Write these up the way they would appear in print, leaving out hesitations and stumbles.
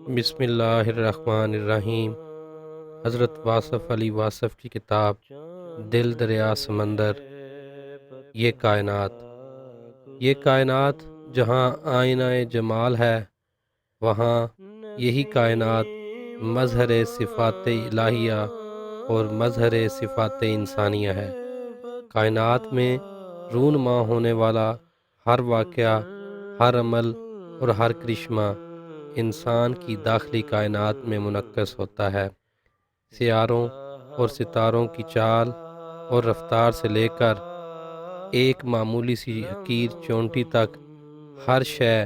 بسم اللہ الرحمن الرحیم۔ حضرت واصف علی واصف کی کتاب دل دریا سمندر۔ یہ کائنات جہاں آئینہ جمال ہے، وہاں یہی کائنات مظہر صفات الہیہ اور مظہر صفات انسانیہ ہے۔ کائنات میں رونما ہونے والا ہر واقعہ، ہر عمل اور ہر کرشمہ انسان کی داخلی کائنات میں منعکس ہوتا ہے۔ سیاروں اور ستاروں کی چال اور رفتار سے لے کر ایک معمولی سی حقیر چونٹی تک ہر شے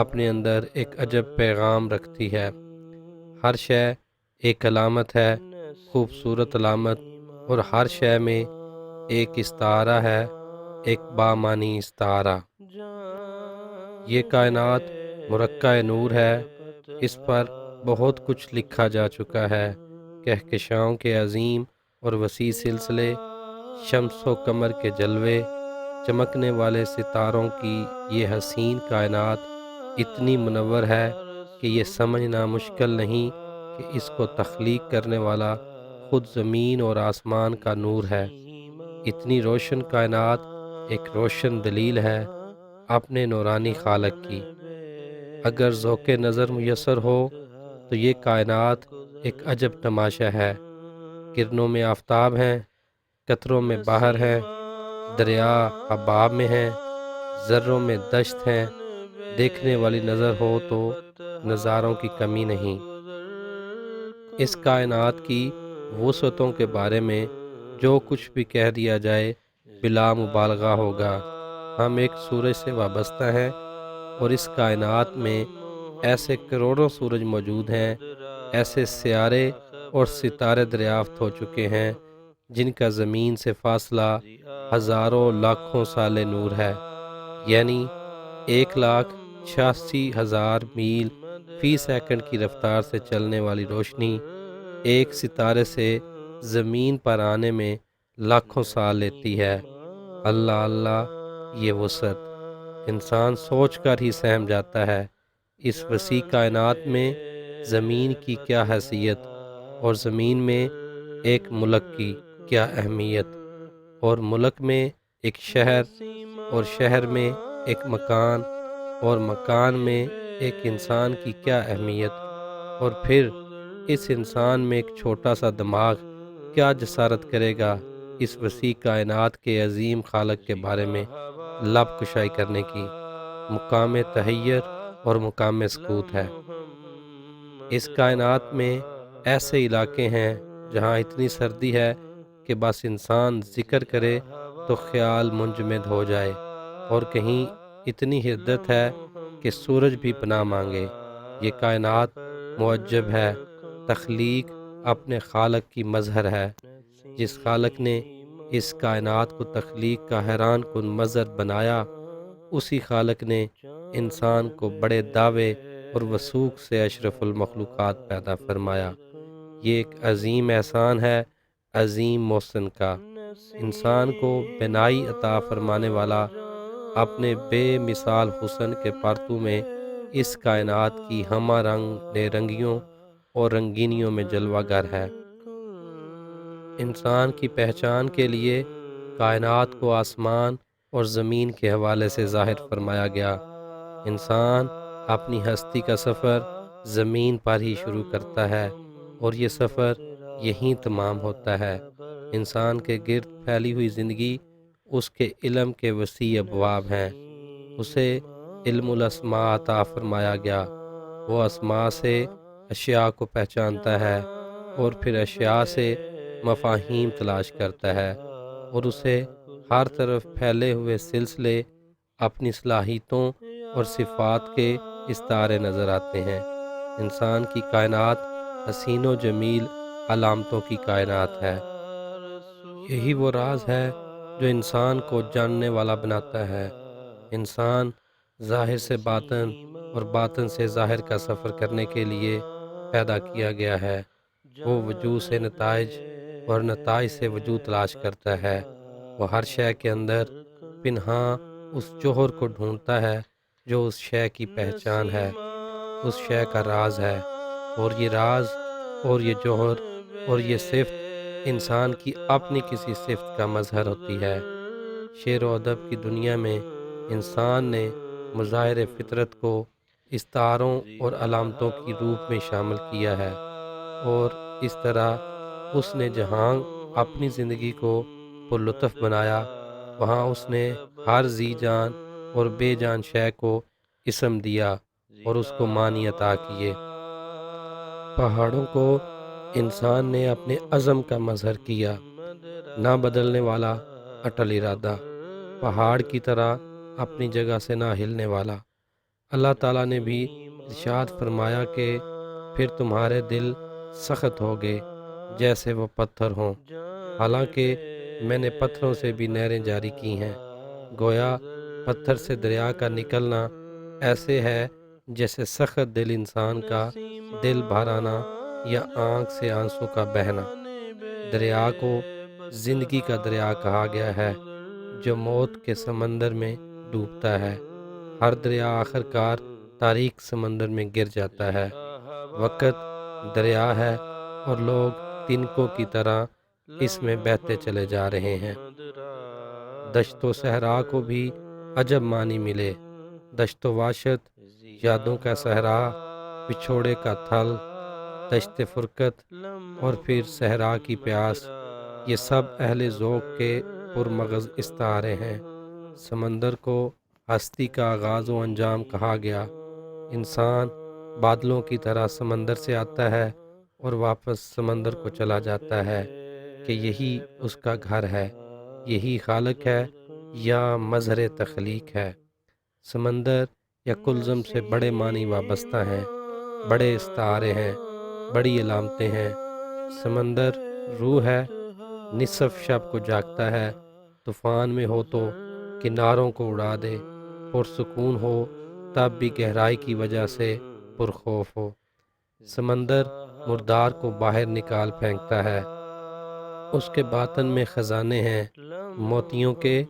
اپنے اندر ایک عجب پیغام رکھتی ہے۔ ہر شے ایک علامت ہے، خوبصورت علامت، اور ہر شے میں ایک استعارہ ہے، ایک بامانی استعارہ۔ یہ کائنات مرقع نور ہے، اس پر بہت کچھ لکھا جا چکا ہے۔ کہکشاؤں کے عظیم اور وسیع سلسلے، شمس و قمر کے جلوے، چمکنے والے ستاروں کی یہ حسین کائنات اتنی منور ہے کہ یہ سمجھنا مشکل نہیں کہ اس کو تخلیق کرنے والا خود زمین اور آسمان کا نور ہے۔ اتنی روشن کائنات ایک روشن دلیل ہے اپنے نورانی خالق کی۔ اگر ذوق نظر میسر ہو تو یہ کائنات ایک عجب تماشا ہے۔ کرنوں میں آفتاب ہیں، قطروں میں بحر ہیں، دریا حباب میں ہیں، ذروں میں دشت ہیں۔ دیکھنے والی نظر ہو تو نظاروں کی کمی نہیں۔ اس کائنات کی وسعتوں کے بارے میں جو کچھ بھی کہہ دیا جائے بلا مبالغہ ہوگا۔ ہم ایک سورج سے وابستہ ہیں، اور اس کائنات میں ایسے کروڑوں سورج موجود ہیں، ایسے سیارے اور ستارے دریافت ہو چکے ہیں جن کا زمین سے فاصلہ ہزاروں لاکھوں سال نور ہے، یعنی 1,86,000 میل فی سیکنڈ کی رفتار سے چلنے والی روشنی ایک ستارے سے زمین پر آنے میں لاکھوں سال لیتی ہے۔ اللہ اللہ، یہ وسعت انسان سوچ کر ہی سہم جاتا ہے۔ اس وسیع کائنات میں زمین کی کیا حیثیت، اور زمین میں ایک ملک کی کیا اہمیت، اور ملک میں ایک شہر، اور شہر میں ایک مکان، اور مکان میں ایک انسان کی کیا اہمیت، اور پھر اس انسان میں ایک چھوٹا سا دماغ کیا جسارت کرے گا اس وسیع کائنات کے عظیم خالق کے بارے میں لب کشائی کرنے کی۔ مقام تحیر اور مقام سکوت ہے۔ اس کائنات میں ایسے علاقے ہیں جہاں اتنی سردی ہے کہ بس انسان ذکر کرے تو خیال منجمد ہو جائے، اور کہیں اتنی حدت ہے کہ سورج بھی پناہ مانگے۔ یہ کائنات معجب ہے، تخلیق اپنے خالق کی مظہر ہے۔ جس خالق نے اس کائنات کو تخلیق کا حیران کن منظر بنایا، اسی خالق نے انسان کو بڑے دعوے اور وثوق سے اشرف المخلوقات پیدا فرمایا۔ یہ ایک عظیم احسان ہے عظیم محسن کا۔ انسان کو بینائی عطا فرمانے والا اپنے بے مثال حسن کے پرتو میں اس کائنات کی ہمہ رنگ رنگیوں اور رنگینیوں میں جلوہ گر ہے۔ انسان کی پہچان کے لیے کائنات کو آسمان اور زمین کے حوالے سے ظاہر فرمایا گیا۔ انسان اپنی ہستی کا سفر زمین پر ہی شروع کرتا ہے، اور یہ سفر یہیں تمام ہوتا ہے۔ انسان کے گرد پھیلی ہوئی زندگی اس کے علم کے وسیع ابواب ہیں۔ اسے علم الاسماء عطا فرمایا گیا۔ وہ اسماء سے اشیاء کو پہچانتا ہے، اور پھر اشیاء سے مفاہیم تلاش کرتا ہے، اور اسے ہر طرف پھیلے ہوئے سلسلے اپنی صلاحیتوں اور صفات کے استعارے نظر آتے ہیں۔ انسان کی کائنات حسین و جمیل علامتوں کی کائنات ہے۔ یہی وہ راز ہے جو انسان کو جاننے والا بناتا ہے۔ انسان ظاہر سے باطن اور باطن سے ظاہر کا سفر کرنے کے لیے پیدا کیا گیا ہے۔ وہ وجود سے نتائج اور نتائج سے وجود تلاش کرتا ہے۔ وہ ہر شے کے اندر پنہاں اس جوہر کو ڈھونڈتا ہے جو اس شے کی پہچان ہے۔ اس شے کا راز ہے، اور یہ راز اور یہ جوہر اور یہ صفت انسان کی اپنی کسی صفت کا مظہر ہوتی ہے۔ شعر و ادب کی دنیا میں انسان نے مظاہر فطرت کو استعاروں اور علامتوں کی روپ میں شامل کیا ہے، اور اس طرح اس نے جہاں اپنی زندگی کو پرلطف بنایا، وہاں اس نے ہر ذی جان اور بے جان شے کو اسم دیا اور اس کو معنی عطا کیے۔ پہاڑوں کو انسان نے اپنے عزم کا مظہر کیا، نہ بدلنے والا اٹل ارادہ، پہاڑ کی طرح اپنی جگہ سے نہ ہلنے والا۔ اللہ تعالیٰ نے بھی ارشاد فرمایا کہ پھر تمہارے دل سخت ہو گئے جیسے وہ پتھر ہوں، حالانکہ میں نے پتھروں سے بھی نہریں جاری کی ہیں۔ گویا پتھر سے دریا کا نکلنا ایسے ہے جیسے سخت دل انسان کا دل بھر آنا یا آنکھ سے آنسو کا بہنا۔ دریا کو زندگی کا دریا کہا گیا ہے جو موت کے سمندر میں ڈوبتا ہے۔ ہر دریا آخر کار تاریک سمندر میں گر جاتا ہے۔ وقت دریا ہے اور لوگ تنکوں کی طرح اس میں بہتے چلے جا رہے ہیں۔ دشت و صحرا کو بھی عجب معنی ملے، دشت و وحشت، یادوں کا صحرا، پچھوڑے کا تھل، دشت فرقت اور پھر صحرا کی پیاس، یہ سب اہل ذوق کے پرمغز استعارے ہیں۔ سمندر کو ہستی کا آغاز و انجام کہا گیا۔ انسان بادلوں کی طرح سمندر سے آتا ہے اور واپس سمندر کو چلا جاتا ہے کہ یہی اس کا گھر ہے، یہی خالق ہے یا مظہر تخلیق ہے۔ سمندر یا کلزم سے بڑے معنی وابستہ ہیں، بڑے استعارے ہیں، بڑی علامتیں ہیں۔ سمندر روح ہے، نصف شب کو جاگتا ہے، طوفان میں ہو تو کناروں کو اڑا دے، پرسکون ہو تب بھی گہرائی کی وجہ سے پرخوف ہو۔ سمندر مردار کو باہر نکال پھینکتا ہے، اس کے باطن میں خزانے ہیں موتیوں کے،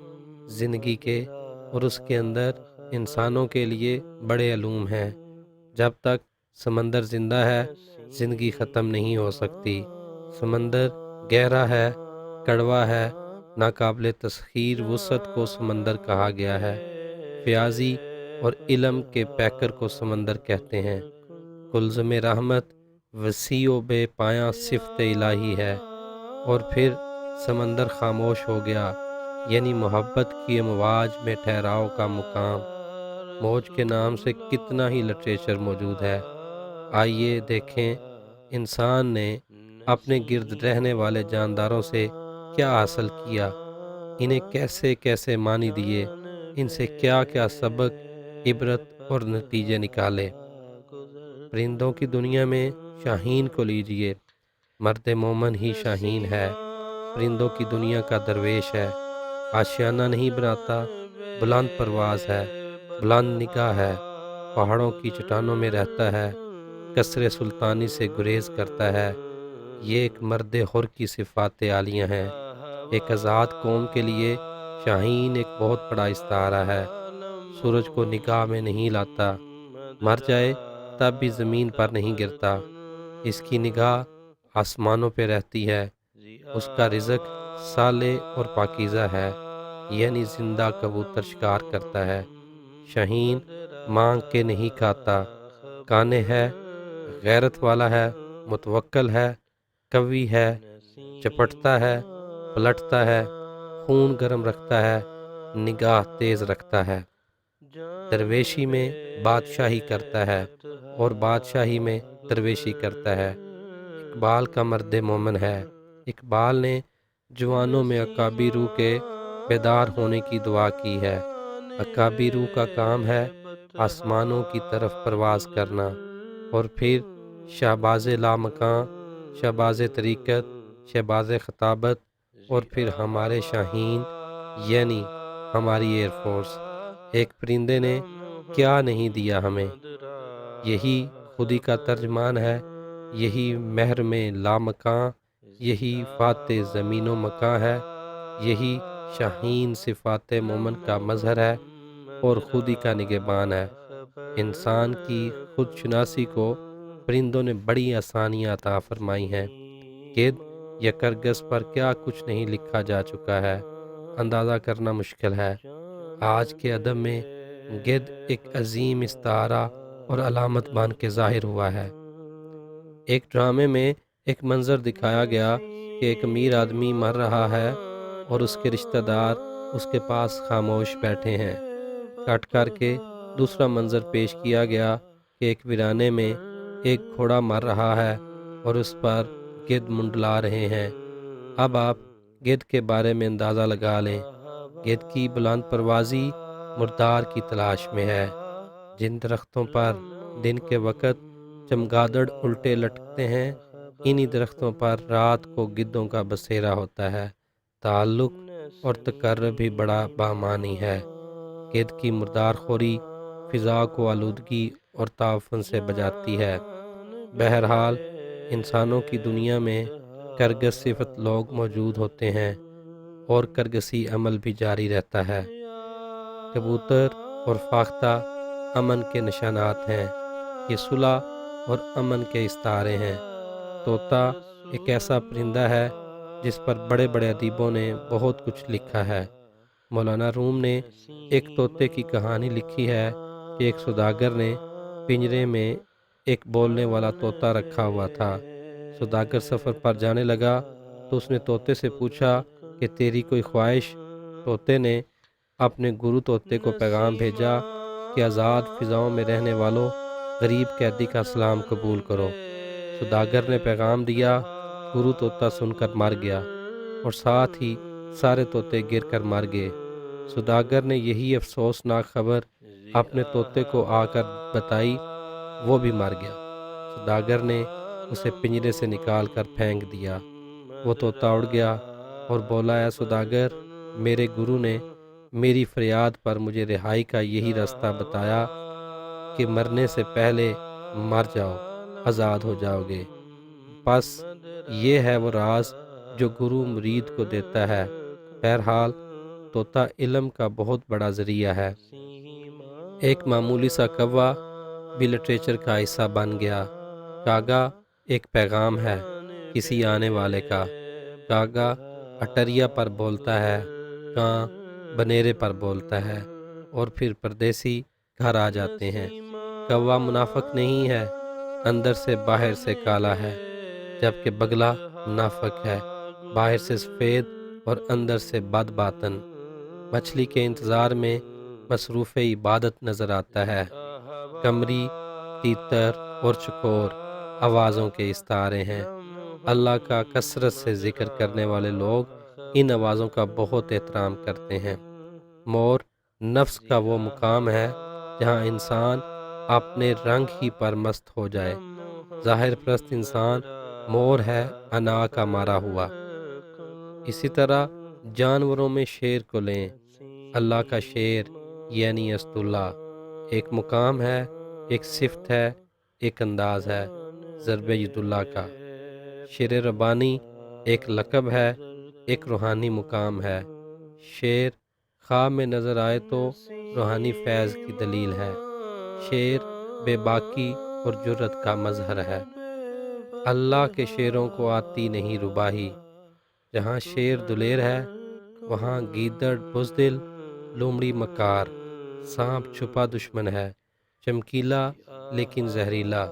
زندگی کے، اور اس کے اندر انسانوں کے لیے بڑے علوم ہیں۔ جب تک سمندر زندہ ہے زندگی ختم نہیں ہو سکتی۔ سمندر گہرا ہے، کڑوا ہے، ناقابل تسخیر وسعت کو سمندر کہا گیا ہے۔ فیاضی اور علم کے پیکر کو سمندر کہتے ہیں۔ کلزم رحمت وسیع و بے پایاں صفت الہی ہے۔ اور پھر سمندر خاموش ہو گیا، یعنی محبت کی امواج میں ٹھہراؤ کا مقام۔ موج کے نام سے کتنا ہی لٹریچر موجود ہے۔ آئیے دیکھیں انسان نے اپنے گرد رہنے والے جانداروں سے کیا حاصل کیا، انہیں کیسے کیسے معنی دیے، ان سے کیا کیا سبق، عبرت اور نتیجے نکالے۔ پرندوں کی دنیا میں شاہین کو لیجئے، مرد مومن ہی شاہین ہے، پرندوں کی دنیا کا درویش ہے۔ آشیانہ نہیں بناتا، بلند پرواز ہے، بلند نگاہ ہے، پہاڑوں کی چٹانوں میں رہتا ہے، قصر سلطانی سے گریز کرتا ہے۔ یہ ایک مرد حر کی صفات عالیہ ہیں۔ ایک آزاد قوم کے لیے شاہین ایک بہت بڑا استعارہ ہے۔ سورج کو نگاہ میں نہیں لاتا، مر جائے تب بھی زمین پر نہیں گرتا، اس کی نگاہ آسمانوں پہ رہتی ہے۔ اس کا رزق صالح اور پاکیزہ ہے، یعنی زندہ کبوتر شکار کرتا ہے۔ شاہین مانگ کے نہیں کھاتا، کانے ہے، غیرت والا ہے، متوکل ہے، قوی ہے، چپٹتا ہے، پلٹتا ہے، خون گرم رکھتا ہے، نگاہ تیز رکھتا ہے۔ درویشی میں بادشاہی کرتا ہے اور بادشاہی میں درویشی کرتا ہے۔ اقبال کا مرد مومن ہے۔ اقبال نے جوانوں میں عقابی روح کے بیدار ہونے کی دعا کی ہے۔ عقابی روح کا کام ہے آسمانوں کی طرف پرواز کرنا، اور پھر شہباز لامکاں، شہباز طریقت، شہباز خطابت، اور پھر ہمارے شاہین یعنی ہماری ایئر فورس۔ ایک پرندے نے کیا نہیں دیا ہمیں، یہی خودی کا ترجمان ہے، یہی مہر میں لامکاں، یہی فاتح زمین و مکاں ہے، یہی شاہین صفات مومن کا مظہر ہے اور خودی کا نگہبان ہے۔ انسان کی خود شناسی کو پرندوں نے بڑی آسانیاں عطا فرمائی ہیں۔ گرد یا کرگس پر کیا کچھ نہیں لکھا جا چکا ہے، اندازہ کرنا مشکل ہے۔ آج کے ادب میں گرد ایک عظیم استعارہ اور علامت بن کے ظاہر ہوا ہے۔ ایک ڈرامے میں ایک منظر دکھایا گیا کہ ایک امیر آدمی مر رہا ہے اور اس کے رشتہ دار اس کے پاس خاموش بیٹھے ہیں۔ کٹ کر کے دوسرا منظر پیش کیا گیا کہ ایک ویرانے میں ایک گھوڑا مر رہا ہے اور اس پر گرد منڈلا رہے ہیں۔ اب آپ گرد کے بارے میں اندازہ لگا لیں۔ گرد کی بلند پروازی مردار کی تلاش میں ہے۔ جن درختوں پر دن کے وقت چمگادڑ الٹے لٹکتے ہیں، انہی درختوں پر رات کو گدوں کا بسیرا ہوتا ہے۔ تعلق اور تقرب بھی بڑا بامانی ہے۔ گرد کی مردار خوری فضا کو آلودگی اور تعفن سے بچاتی ہے۔ بہرحال انسانوں کی دنیا میں کرگس صفت لوگ موجود ہوتے ہیں اور کرگسی عمل بھی جاری رہتا ہے۔ کبوتر اور فاختہ امن کے نشانات ہیں، یہ صلح اور امن کے استعارے ہیں۔ طوطا ایک ایسا پرندہ ہے جس پر بڑے بڑے ادیبوں نے بہت کچھ لکھا ہے۔ مولانا روم نے ایک طوطے کی کہانی لکھی ہے کہ ایک سوداگر نے پنجرے میں ایک بولنے والا طوطا رکھا ہوا تھا۔ سوداگر سفر پر جانے لگا تو اس نے طوطے سے پوچھا کہ تیری کوئی خواہش؟ طوطے نے اپنے گرو طوطے کو پیغام بھیجا کہ آزاد فضاؤں میں رہنے والوں، غریب قیدی کا سلام قبول کرو۔ سوداگر نے پیغام دیا، گرو طوطا سن کر مر گیا اور ساتھ ہی سارے طوطے گر کر مر گئے۔ سوداگر نے یہی افسوسناک خبر اپنے طوطے کو آ کر بتائی، وہ بھی مر گیا۔ سوداگر نے اسے پنجرے سے نکال کر پھینک دیا۔ وہ طوطا اڑ گیا اور بولا، اے سوداگر، میرے گرو نے میری فریاد پر مجھے رہائی کا یہی راستہ بتایا کہ مرنے سے پہلے مر جاؤ، آزاد ہو جاؤ گے۔ بس یہ ہے وہ راز جو گرو مرید کو دیتا ہے۔ بہرحال طوطا علم کا بہت بڑا ذریعہ ہے۔ ایک معمولی سا کوا بھی لٹریچر کا حصہ بن گیا۔ کاغا ایک پیغام ہے کسی آنے والے کا۔ کاغا اٹریا پر بولتا ہے، کاں بنیرے پر بولتا ہے، اور پھر پردیسی گھر آ جاتے ہیں۔ کوا منافق نہیں ہے، اندر سے باہر سے کالا ہے، جبکہ بگلا منافق ہے، باہر سے سفید اور اندر سے بد باطن۔ مچھلی کے انتظار میں مصروف عبادت نظر آتا ہے۔ قمری، تیتر اور چکور آوازوں کے استعارے ہیں۔ اللہ کا کثرت سے ذکر کرنے والے لوگ ان آوازوں کا بہت احترام کرتے ہیں۔ مور نفس کا وہ مقام ہے جہاں انسان اپنے رنگ ہی پر مست ہو جائے۔ ظاہر پرست انسان مور ہے، انا کا مارا ہوا۔ اسی طرح جانوروں میں شیر کو لیں۔ اللہ کا شیر یعنی اسد اللہ ایک مقام ہے، ایک صفت ہے، ایک انداز ہے ضرب ید اللہ کا۔ شیر ربانی ایک لقب ہے، ایک روحانی مقام ہے۔ شیر خواب میں نظر آئے تو روحانی فیض کی دلیل ہے۔ شیر بے باکی اور جرت کا مظہر ہے۔ اللہ کے شیروں کو آتی نہیں رباہی۔ جہاں شیر دلیر ہے وہاں گیدڑ بزدل، لومڑی مکار، سانپ چھپا دشمن ہے، چمکیلا لیکن زہریلا۔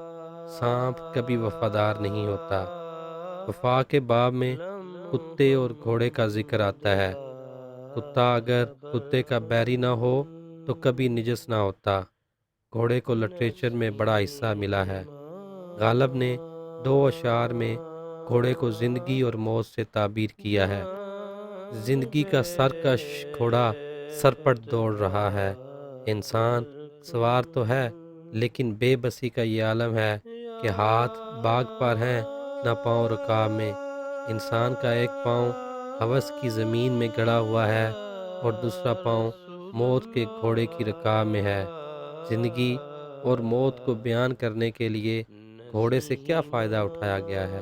سانپ کبھی وفادار نہیں ہوتا۔ وفا کے باب میں کتے اور گھوڑے کا ذکر آتا ہے۔ کتا اگر کتے کا بیری نہ ہو تو کبھی نجس نہ ہوتا۔ گھوڑے کو لٹریچر میں بڑا حصہ ملا ہے۔ غالب نے 2 اشعار میں گھوڑے کو زندگی اور موت سے تعبیر کیا ہے۔ زندگی کا سرکش گھوڑا سرپٹ دوڑ رہا ہے۔ انسان سوار تو ہے لیکن بے بسی کا یہ عالم ہے کہ ہاتھ باغ پر ہیں نہ پاؤں رکاب میں۔ انسان کا ایک پاؤں ہوس کی زمین میں گڑا ہوا ہے اور دوسرا پاؤں موت کے گھوڑے کی رکاب میں ہے۔ زندگی اور موت کو بیان کرنے کے لیے گھوڑے سے کیا فائدہ اٹھایا گیا ہے؟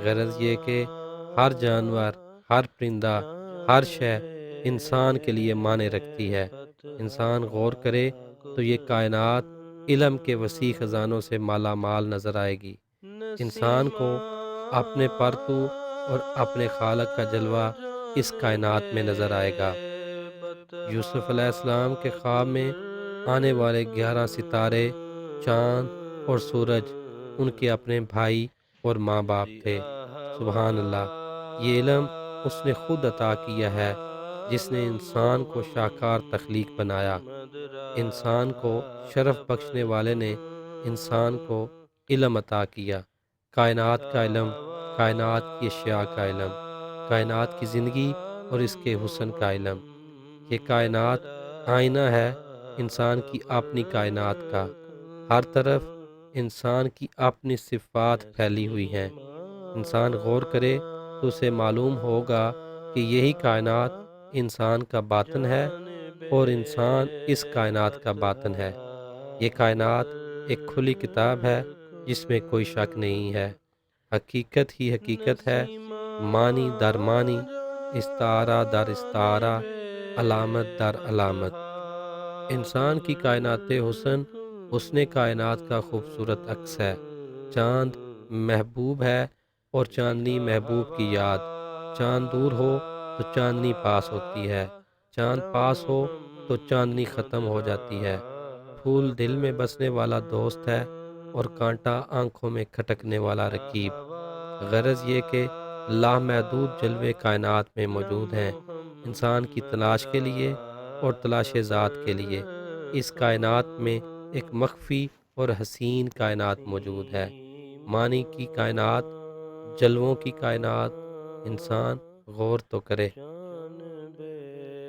غرض یہ کہ ہر جانور، ہر پرندہ، ہر شے انسان کے لیے معنی رکھتی ہے۔ انسان غور کرے تو یہ کائنات علم کے وسیع خزانوں سے مالا مال نظر آئے گی۔ انسان کو اپنے پرتو اور اپنے خالق کا جلوہ اس کائنات میں نظر آئے گا۔ یوسف علیہ السلام کے خواب میں آنے والے 11 ستارے، چاند اور سورج ان کے اپنے بھائی اور ماں باپ تھے۔ سبحان اللہ، یہ علم اس نے خود عطا کیا ہے جس نے انسان کو شاہکار تخلیق بنایا۔ انسان کو شرف بخشنے والے نے انسان کو علم عطا کیا۔ کائنات کا علم، کائنات کی اشیاء کا علم، کائنات کی زندگی اور اس کے حسن کا علم۔ یہ کائنات آئینہ ہے انسان کی اپنی کائنات کا۔ ہر طرف انسان کی اپنی صفات پھیلی ہوئی ہیں۔ انسان غور کرے تو اسے معلوم ہوگا کہ یہی کائنات انسان کا باطن ہے اور انسان اس کائنات کا باطن ہے۔ یہ کائنات ایک کھلی کتاب ہے جس میں کوئی شک نہیں ہے۔ حقیقت ہی حقیقت ہے، معنی در معنی، استعارہ در استعارہ، علامت در علامت۔ انسان کی کائنات حسن حسن کائنات کا خوبصورت عکس ہے۔ چاند محبوب ہے اور چاندنی محبوب کی یاد۔ چاند دور ہو تو چاندنی پاس ہوتی ہے، چاند پاس ہو تو چاندنی ختم ہو جاتی ہے۔ پھول دل میں بسنے والا دوست ہے اور کانٹا آنکھوں میں کھٹکنے والا رقیب۔ غرض یہ کہ لامحدود جلوے کائنات میں موجود ہیں انسان کی تلاش کے لیے اور تلاش ذات کے لیے۔ اس کائنات میں ایک مخفی اور حسین کائنات موجود ہے، معنی کی کائنات، جلووں کی کائنات۔ انسان غور تو کرے۔